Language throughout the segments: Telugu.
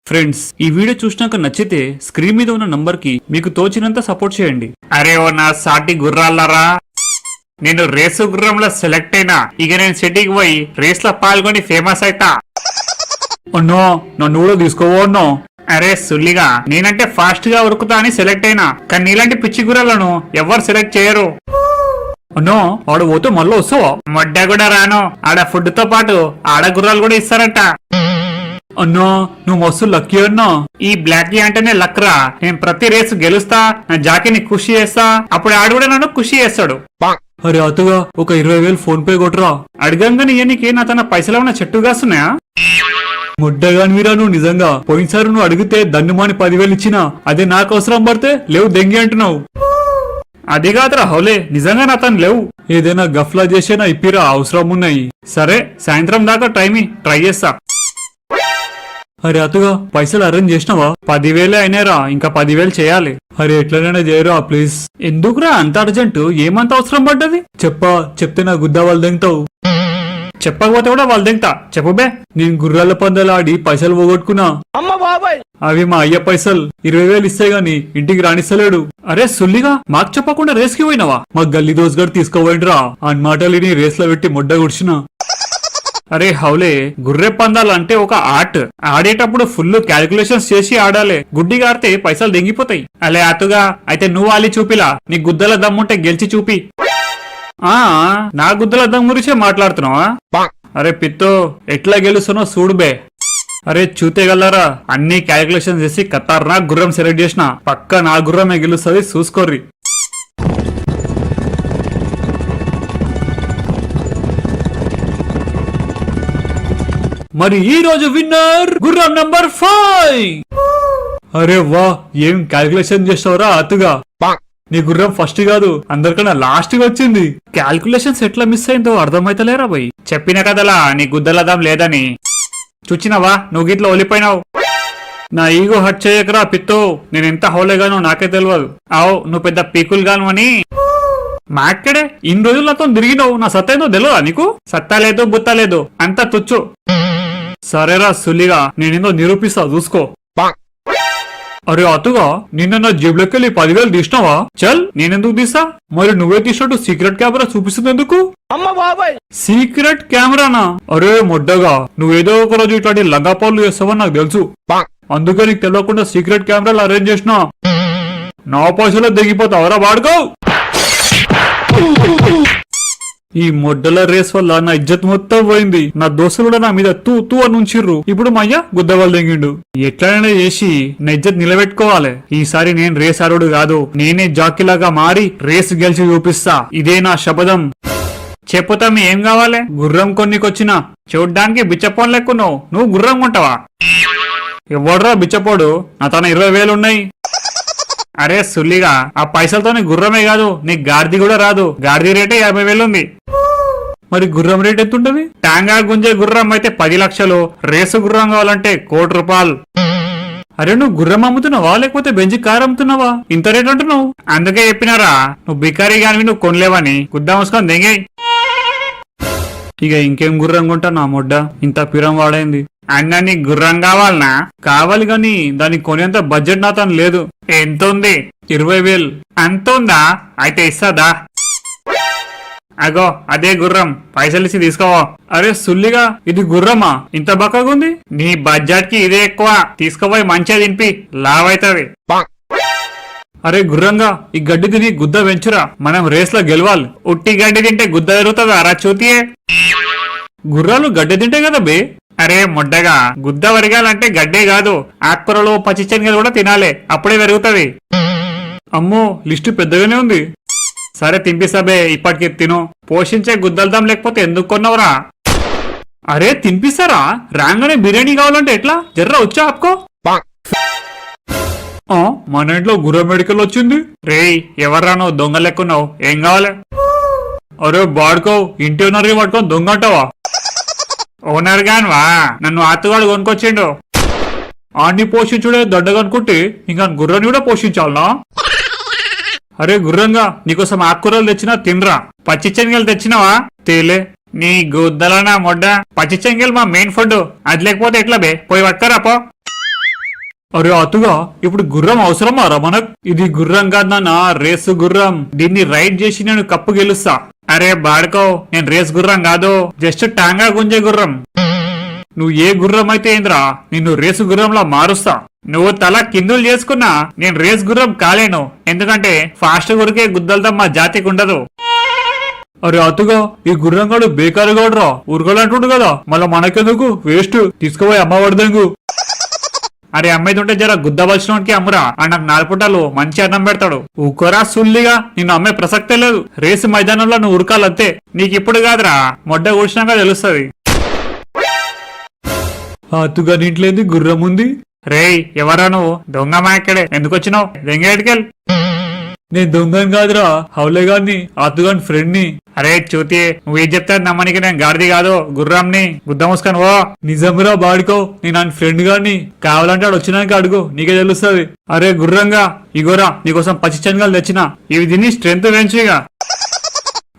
ఫ్రెండ్స్, ఈ వీడియో చూసినాక నచ్చితే స్క్రీన్ మీద ఉన్న నంబర్ కి మీకు తోచినంత సపోర్ట్ చేయండి. అరే ఓ నా సాటి గుర్రాలరా, నేను రేసు గుర్రంలో సెలెక్ట్ అయినా. ఇక నేను సిటీకి పోయి రేస్ లో పాల్గొని ఫేమస్ అయితా. అన్నో నన్ను కూడా తీసుకోవన్నో. అరే సుల్లిగా, నేనంటే ఫాస్ట్ గా ఉరుకుతా అని సెలెక్ట్ అయినా, కానీ నీలాంటి పిచ్చి గుర్రాలను ఎవరు సెలెక్ట్ చేయరు. అన్నో ఆడ పోతే మళ్ళీ వస్తావా? మొడ్డ కూడా రాను. ఆడ ఫుడ్ తో పాటు ఆడ గుర్రాలు కూడా ఇస్తారట. అన్నో నువ్వు మస్తు లక్కీ అన్నా. ఈ బ్లాక్ అంటేనే లక్రా. నేను ప్రతి రేసు గెలుస్తా, నా జాకీని ఖుషి చేస్తా, అప్పుడు ఆడు కూడా నన్ను ఖుషి చేస్తాడు. అరే అతుగా ఒక 20,000 ఫోన్ పే కొట్టరా. అడగంగానే ఇయనికి నా తన పైసలు ఏమన్నా చెట్టు కాస్తున్నాయా? ముడ్డగాని మీరా నువ్వు నిజంగా. పోయినసారి నువ్వు అడిగితే దన్నుమాని 10,000 ఇచ్చినా, అదే నాకు అవసరం పడితే లేవు దెంగి అంటున్నావు. అది కాదురా హౌలే, నిజంగా నా తను లేవు. ఏదైనా గఫ్లా చేసేనా ఇప్పిరా, అవసరం ఉన్నాయి. సరే సాయంత్రం దాకా ట్రై చేస్తా. అరే అతుగా పైసలు అరేంజ్ చేసినావా? 10,000 అయినారా, ఇంకా 10,000 చేయాలి. అరే ఎట్లనైనా చేయరా ప్లీజ్. ఎందుకురా అంత అర్జెంటు? ఏమంత అవసరం పడ్డది? చెప్తే నా గుద్దా వాళ్ళు దెంగుతావు. చెప్పకపోతే కూడా వాళ్ళు దింతా. చెప్పు బే. నేను గుర్రాల పందాలు ఆడి పైసలు పోగొట్టుకున్నా. అమ్మ బాబాయ్, అవి మా అయ్య పైసలు 20,000 ఇస్తే గాని ఇంటికి రాణిస్తలేడు. అరే సుల్లిగా, మాకు చెప్పకుండా రేస్ కి పోయినావా? మా గల్లీ దోస్ గడు తీసుకోపోయిండ్రా. అని మాటలిని రేస్ లో పెట్టి మొడ్డ గుడిచిన. అరే హౌలే, గుర్రె పందాలు అంటే ఒక ఆర్ట్. ఆడేటప్పుడు ఫుల్ క్యాలిక్యులేషన్స్ చేసి ఆడాలి. గుడ్డిగా ఆడితే పైసలు దెంగిపోతాయి. అలే అతుగా, అయితే నువ్వు ఆలి చూపిలా. నీ గుద్దల దమ్ముంటే గెలిచి చూపి. నా గుద్దల దమ్ గురించే మాట్లాడుతున్నావా? అరే పిత్తో, ఎట్లా గెలుస్తున్నావు చూడుబే. అరే చూతేగలరా, అన్ని క్యాలిక్యులేషన్ చేసి కతార్నా గుర్రం సెలెక్ట్ చేసిన. పక్క నా గుర్రమే గెలుస్తుంది, చూసుకోర్రి. మరి ఈ రోజు విన్నర్ గుర్రం నంబర్ 5. అరే వా, ఏం క్యాలిక్యులేషన్ చేస్తావురా అతుగా. నీ గుర్రం ఫస్ట్ కాదు, అందరికన్నా లాస్ట్ గా వచ్చింది. క్యాల్కులేషన్స్ ఎట్లా మిస్ అయిందో అర్థమైతలేరా బయ్. చెప్పిన కదలా నీ గుద్దలదాం లేదని. చూచినవా, నువ్వు గిట్లా ఓలిపోయినావు. నా ఈగో హట్ చేయకరా పిత్తో. నేను ఎంత హోలేగానో నాకే తెలియదు. ఆవు, నువ్వు పెద్ద పీకుల్ గాను అని మాక్కడే ఇన్ని రోజులు నాతో తిరిగినావు. నా సత్తా ఏందో తెలియదా నీకు? సత్తా లేదు బుత్తా లేదు, అంతా తుచ్చు. సరేరా సుల్లిగా, నేనేందో నిరూపిస్తా చూసుకో. అరే అతుగా, నిన్న నా జేబులోకెళ్ళి 10,000 తీసినావా? చల్, నేనెందుకు తీసా? మరి నువ్వే తీసినట్టు సీక్రెట్ కెమెరా చూపిస్తుంది ఎందుకు? అమ్మ బాబాయ్, సీక్రెట్ కెమెరానా? అరే మొడ్డగా, నువ్వేదో ఒక రోజు ఇట్లాంటి లంగాపాలు చేస్తావని నాకు తెలుసు. అందుకే నీకు తెలియకుండా సీక్రెట్ కెమెరాలు అరేంజ్ చేసినా. నా పైసలో దిగిపోతావరా వాడుకో. ఈ మొడ్డల రేస్ వల్ల నా ఇజ్జత్ మొత్తం పోయింది. నా దోస్తులు కూడా నా మీద తూ తూ అని ఉంచిర్రు. ఇప్పుడు మా అయ్య గుద్దవాళ్ళు దిగిండు. ఎట్లైనా చేసి నా ఇజ్జత్ నిలబెట్టుకోవాలి. ఈసారి నేను రేస్ ఆరుడు కాదు, నేనే జాకీలాగా మారి రేస్ గెలిచి చూపిస్తా. ఇదే నా శపథం. చెప్పుతా మీ ఏం కావాలి? గుర్రం కొన్నికొచ్చినా. చూడ్డానికి బిచ్చపోన్ లెక్కున్నావు. నువ్వు గుర్రం కొంటావా? ఎవడ్రా బిచ్చపోడు? నా తన 20,000 ఉన్నాయి. అరే సుల్లిగా, ఆ పైసలతో నీ గుర్రమే కాదు, నీ గాడిది కూడా రాదు. గాడిది రేటే 50,000 ఉంది. మరి గుర్రం రేట్ ఎంత ఉంటది? టాంగా గుంజే గుర్రం అయితే 10 లక్షలు. రేసు గుర్రం కావాలంటే 1,00,00,000 రూపాయలు. అరే నువ్వు గుర్రం అమ్ముతున్నావా లేకపోతే బెంజి కారు అమ్ముతున్నావా? ఇంత రేట్ అంటున్నావు. అందుకే చెప్పినారా, నువ్వు బికారీ గాని నువ్వు కొనలేవని. గుద్దా మూసుకొని దెంగే. ఇక ఇంకేం గుర్రం కొంటా నా మొడ్డ, ఇంత పిరం వాడైంది. అన్న నీ గుర్రం కావాలనా? కావాలి గాని దానికి కొనేంత బడ్జెట్ నా తను లేదు. ఎంత ఉంది? 20,000. అంత ఉందా? అయితే ఇస్తాదా? అగో అదే గుర్రం, పైసలు ఇచ్చి తీసుకోవా. అరే సుల్లిగా, ఇది గుర్రమా? ఇంత బక్కగుంది. నీ బడ్జెట్ కి ఇదే ఎక్కువ. తీసుకోపోయి మంచిగా తినిపి, లావైతవి. అరే గుర్రంగా, ఈ గడ్డి తిని గుద్ద వెంచురా. మనం రేస్ లో గెలవాలి. ఉట్టి గడ్డి తింటే గుద్ద ఎరుగుతుందా రా చూతియే? గుర్రాలు గడ్డి తింటే కదా బే. అరే మొడ్డగా, గుద్ద వరగాలంటే గడ్డే కాదు, ఆకుకూరలు పచ్చి శనగలు కూడా తినాలి, అప్పుడే పెరుగుతవి. అమ్మో, లిస్టు పెద్దగానే ఉంది. సరే తినిపిస్తాబే, ఇప్పటికి తిను. పోషించే గుద్దల్దాం లేకపోతే ఎందుకు కొన్నవరా? అరే తినిపిస్తారా? రాగానే బిర్యానీ కావాలంటే ఎట్లా? జర్రా వచ్చా ఆపుకో. మన ఇంట్లో గుర్రం మెడికల్ వచ్చింది. రేయ్ ఎవర్రా నువ్వు దొంగ లెక్కున్నావు? ఏం కావాలి? అరే బాడుకో, ఇంటి ఓనర్ పట్టుకొని దొంగ అంటావా? ఓనర్ గాన్వా? నన్ను ఆతుగాడు కొనుకొచ్చిండు. ఆడిని పోషించుడే దడ్డగనుకుంటే ఇంకా గుర్రాన్ని కూడా పోషించాలనా? అరే గుర్రంగా, నీకోసం ఆకుకూరలు తెచ్చినా తినరా. పచ్చి శనగలు తెచ్చినావా? తేలే. నీ గుద్దలనా మొడ్డ. పచ్చి శనగలు మా మెయిన్ ఫుడ్. అది లేకపోతే ఎట్లా బే? పోయి పట్టుకరా పో. అరే అతుగా ఇప్పుడు గుర్రం అవసరమా రా మనకు? ఇది గుర్రం కాదు నాన్న, రేసు గుర్రం. దీన్ని రైడ్ చేసి నేను కప్పు గెలుస్తా. అరే బాడుకో, నేను రేస్ గుర్రం కాదు, జస్ట్ టాంగా గుంజే గుర్రం. నువ్వు ఏ గుర్రం అయితే ఏంద్రా, నిన్ను రేసు గుర్రంలా మారుస్తా. నువ్వు తల కిందులు చేసుకున్నా నేను రేస్ గుర్రం కాలేను, ఎందుకంటే ఫాస్ట్ గురికే గుద్దలతో మా జాతికి ఉండదు. అరే అతుగా, ఈ గుర్రంగాడు బేకారుగాడురా, ఊరుకోలంటుండు కదా, మళ్ళా మనకెందుకు, వేస్ట్, తీసుకుపోయి అమ్మ వడదంగు. అరే అమ్మాయి ఉంటే జర గుద్దవలసినోడికి అమ్మురా, నాకు 4 పూటలు మంచి అన్నం పెడతాడు. ఊకోరా సుల్లిగా, నిన్ను అమ్మే ప్రసక్తే లేదు. రేసు మైదానంలో నువ్వు ఉరకాలంతే. నీకు ఇప్పుడు కాదురా, మొడ్డ కూర్చున్నాక తెలుస్తుంది. అతుగా నీట్లేంది గుర్రం ఉంది. రేయ్ ఎవరా నువ్వు? దొంగ మా ఇక్కడే ఎందుకు వచ్చినావు? దెంగేటికెళ్ళి. నేను దొంగని కాదురా, హౌలేగాన్ని, అతుగాని ఫ్రెండ్ ని. అరే చూతి, నువ్వేం చెప్తా నమ్మనికి, నేను గాడిది కాదు, గుర్రంని. గుద్ద మూసుకొని ఓ. నిజంరా బాడుకో, నేను ఆయన ఫ్రెండ్ గాని. కావాలంటే ఆడు వచ్చినాక అడుగు, నీకే తెలుస్తుంది. అరే గుర్రంగా, ఇగోరా నీకోసం పచ్చి శనగలు తెచ్చిన, ఇవి తిని స్ట్రెంత్ పెంచుగా.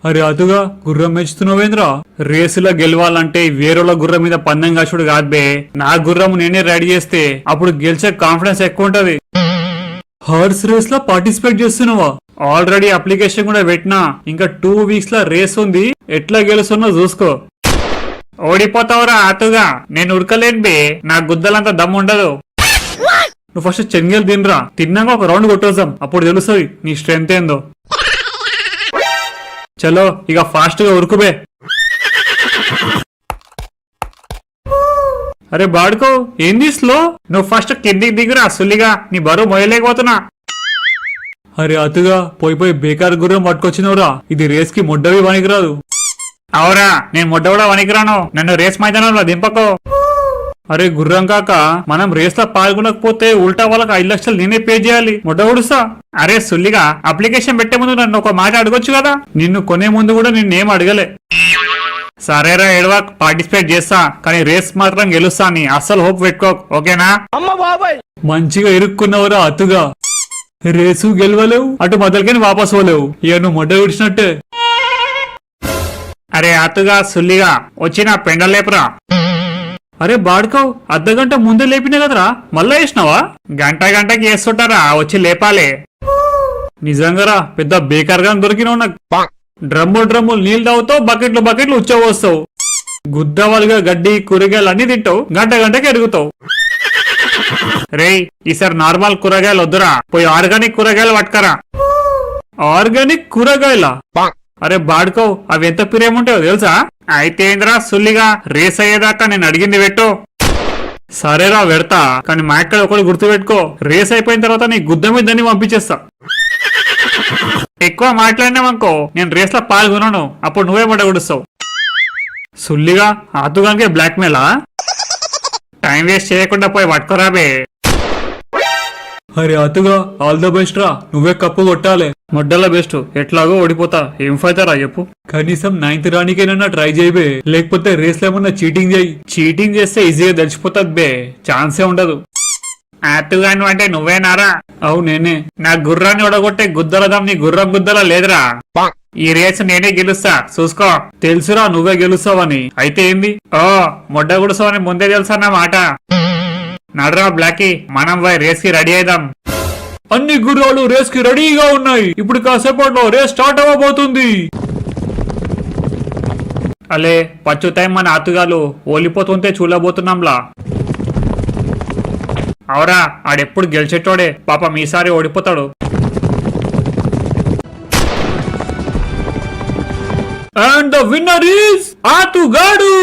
అరే అతుగా, గుర్రం మెచ్చుతున్నావేంద్రా? రేసులో గెలవాలంటే వేరేల గుర్రం మీద పందెం కాచుడు కాదు బే. నా గుర్రం నేనే రెడీ చేస్తే అప్పుడు గెలిచే కాన్ఫిడెన్స్ ఎక్కువ ఉంటది. హార్స్ రేస్ లో పార్టిసిపేట్ చేస్తున్నావా? ఆల్రెడీ అప్లికేషన్ కూడా పెట్టినా, ఇంకా 2 వీక్స్ లో రేస్ ఉంది, ఎట్లా గెలుస్తున్నా చూసుకో. ఓడిపోతావురా అతుగా, నేను ఉడకలేను బే, నా గుద్దలంతా దమ్ము ఉండదు. నువ్వు ఫస్ట్ శనగలు తినరా, తిన్నాక ఒక రౌండ్ కొట్టేద్దాం, అప్పుడు తెలుస్తుంది నీ స్ట్రెంత్ ఏందో. చలో ఇక ఫాస్ట్ గా ఉరుకుబే. అరే బాడుకో, ఏంది స్లో? నువ్వు ఫస్ట్ కిందికి దిగురా సుల్లిగా, నీ బరువు మోయలేకపోతున్నా. అరే అతుగా, పోయి బేకార్ గుర్రం పట్టుకొచ్చినవురా, ఇది రేస్ కి మొడ్డవి పనికిరాదు. అవురా, నేను మొడ్డ కూడా వనికిరాను, నన్ను రేస్ మైదానంలో దింపకో. అరే గుర్రం కాక, మనం రేస్ లో పాల్గొనకపోతే ఉల్టా వాళ్ళకి 5 లక్షలు నేనే పే చేయాలి, మొడ్డ ఉడుస్తా. అరే సుల్లిగా, అప్లికేషన్ పెట్టే ముందు నన్ను ఒక మాట అడగొచ్చు కదా. నిన్ను కొనే ముందు కూడా నిన్నేం అడగలే. సరేరా ఏడవా, పార్టిసిపేట్ చేస్తా, కానీ రేస్ మాత్రం గెలుస్తా అని అస్సలు హోప్ పెట్టుకో, ఓకేనా? మంచిగా ఇరుక్కున్నవరా అతుగా, రేసు గెలవలేవు, అటు మొదలుకని వాపస్ పోలేవు, ఇక నువ్వు మొడ్డ విడిచినట్టే. అరే అతుగా సుల్లిగా, వచ్చి నా పెండలేపురా. అరే బాడుకో, అర్ధగంట ముందే లేపినా కదరా, మళ్ళా వేసినావా? గంటకి వేస్తుంటారా, వచ్చి లేపాలి. నిజంగారా, పెద్ద బేకార్గా దొరికినావు నాకు. డ్రమ్ములు నీళ్ళు తాగుతావు, బకెట్లు ఉచ్చవస్తావు, గుద్దవాలుగా గడ్డి కూరగాయలు అన్ని తింటావు, గంటకి ఎరుగుతావు. రేయ్ ఈసారి నార్మల్ కూరగాయలు వద్దురా, పోయి ఆర్గానిక్ కూరగాయలు పట్టుకరా. ఆర్గానిక్ కూరగాయల? అరే బాడుకో, అవి ఎంత పిరేముంటాయో తెలుసా? అయితే ఏంద్రా సుల్లిగా, రేస్ అయ్యేదాకా నేను అడిగింది పెట్టు. సరేరా పెడతా, కానీ మా ఇక్కడ ఒకటి గుర్తు పెట్టుకో, రేస్ అయిపోయిన తర్వాత నీ గుద్ద మీద దాన్ని పంపించేస్తా. ఎక్కువ మాట్లాడినావనుకో, నేను రేస్ లో పాల్గొనను, అప్పుడు నువ్వే మొట్ట గుడుస్తావు. సుల్లిగా, ఆతుగానికే బ్లాక్ మెయిలా? టైం వేస్ట్ చేయకుండా పోయి పట్టుకోరాబే. అరే అతుగా, ఆల్ ద బెస్ట్ రా, నువ్వే కప్పు కొట్టాలి. మొడ్డల బెస్ట్, ఎట్లాగో ఓడిపోతా, ఏం ఫైతారా చెప్పు. కనీసం 9th రానికైనా ట్రై చేయబే, లేకపోతే రేస్ లో ఏమన్నా చీటింగ్ చేయి. చీటింగ్ చేస్తే ఈజీగా తెలిసిపోతుంది బే, ఛాన్సే ఉండదు. ఆతుగాను అంటే నువ్వేనారా? అవు నేనే. నా గుర్రాన్ని ఒడగొట్టే గుద్దలదాం నీ గుర్రం గుద్దల లేదురా. ఈ రేసు నేనే గెలుస్తా, చూసుకో. తెలుసురా నువ్వే గెలుస్తావని. అయితే ఏంది? ఓ మొడ్డ గుడుస్తావని ముందే తెలుసా మాట. నడరా బ్లాకీ, మనం పోయి రేస్ కి రెడీ అయిదాం. అన్ని గుర్రాలు రేస్ కి రెడీగా ఉన్నాయి, ఇప్పుడు కాసేపట్లో రేస్ స్టార్ట్ అవ్వబోతుంది. అలే పచ్చు టైం మన ఆతుగాలు ఓలిపోతుంటే చూడబోతున్నాంలా. అవురా, ఆడెప్పుడు గెలిచేటోడే, పాపం ఈసారి ఓడిపోతాడు. అండ్ ద విన్నర్ ఈస్ ఆతుగాడు.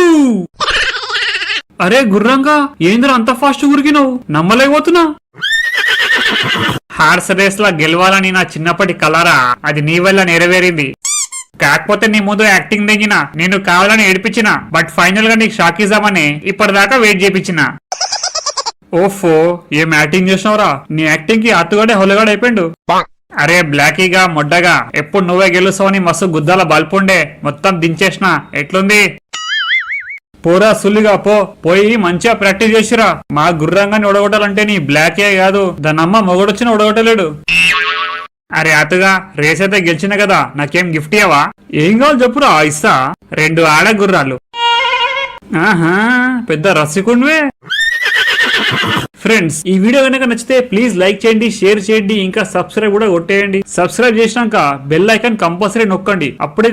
అరే గుర్రంగా, ఏంద్ర అంత ఫాస్ట్ ఉరికినావు, నమ్మలేకపోతున్నా. హార్స్ రేస్ లా గెలవాలని నా చిన్నప్పటి కలరా, అది నీ వల్ల నెరవేరింది. కాకపోతే నీ ముందు యాక్టింగ్ దిగిన, నేను కావాలని ఏడిపించిన, బట్ ఫైనల్ గా నీకు షాక్ ఇద్దామని ఇప్పటిదాకా వెయిట్ చేపించిన. ఓఫో, ఏం యాక్టింగ్ చేసినావురా? నీ యాక్టింగ్ కి ఆతుగాడే హొలగాడు అయిపోయిండు. అరే బ్లాకీగా మొడ్డగా, ఎప్పుడు నువ్వే గెలుస్తావని మస్తు గుద్దాల బల్పుండే, మొత్తం దించేసిన. ఎట్లుంది? పోరా సుల్లిగా, పోయి మంచిగా ప్రాక్టీస్ చేసిరా. మా గుర్రంగాని ఒడగొట్టాలంటే నీ బ్లాకే కాదు, దాని అమ్మ మొగడొచ్చిన ఒడగొట్టలేడు. అరే అతుగా, రేస్ అయితే గెలిచిన కదా, నాకేం గిఫ్ట్ ఇవ్వవా? ఏం కావాలి చెప్పురా, ఇస్తా. 2 ఆడ గుర్రాలు. ఆహా, పెద్ద రసికుండ్వే. ఫ్రెండ్స్ ఈ వీడియో కనుక నచ్చితే ప్లీజ్ లైక్ చేయండి, షేర్ చేయండి, ఇంకా సబ్స్క్రైబ్ కూడా కొట్టేయండి. సబ్స్క్రైబ్ చేసినాక బెల్ ఐకాన్ కంపల్సరీ నొక్కండి. అప్పుడే